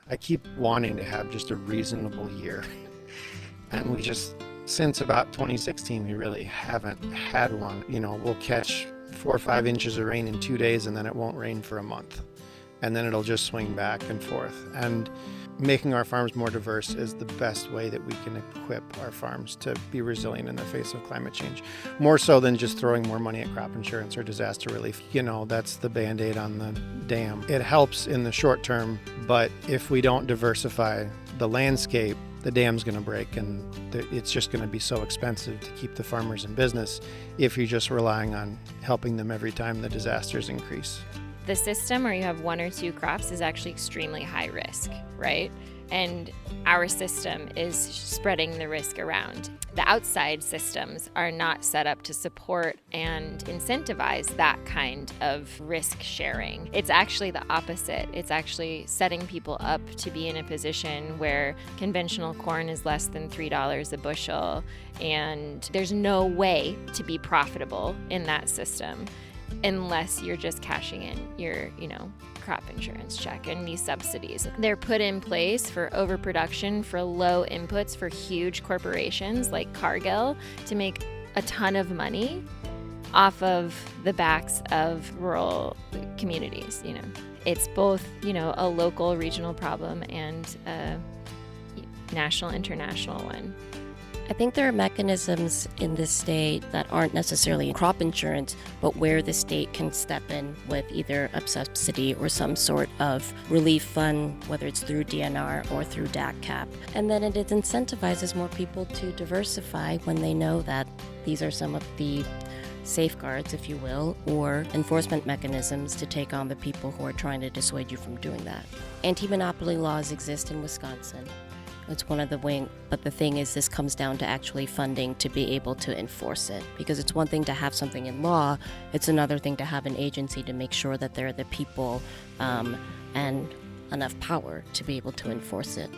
I keep wanting to have just a reasonable year. And since about 2016, we really haven't had one. We'll catch 4 or 5 inches of rain in 2 days and then it won't rain for a month. And then it'll just swing back and forth. And making our farms more diverse is the best way that we can equip our farms to be resilient in the face of climate change. More so than just throwing more money at crop insurance or disaster relief. That's the Band-Aid on the dam. It helps in the short term, but if we don't diversify the landscape, the dam's going to break, and it's just going to be so expensive to keep the farmers in business if you're just relying on helping them every time the disasters increase. The system where you have one or two crops is actually extremely high risk, right? And our system is spreading the risk around. The outside systems are not set up to support and incentivize that kind of risk sharing. It's actually the opposite. It's actually setting people up to be in a position where conventional corn is less than $3 a bushel, and there's no way to be profitable in that system unless you're just cashing in your, crop insurance check and these subsidies. They're put in place for overproduction, for low inputs, for huge corporations like Cargill to make a ton of money off of the backs of rural communities. It's both, a local, regional problem and a national, international one. I think there are mechanisms in this state that aren't necessarily crop insurance, but where the state can step in with either a subsidy or some sort of relief fund, whether it's through DNR or through DATCP. And then it incentivizes more people to diversify when they know that these are some of the safeguards, if you will, or enforcement mechanisms to take on the people who are trying to dissuade you from doing that. Anti-monopoly laws exist in Wisconsin. It's one of the wing, but the thing is, this comes down to actually funding to be able to enforce it. Because it's one thing to have something in law, it's another thing to have an agency to make sure that there are the people and enough power to be able to enforce it.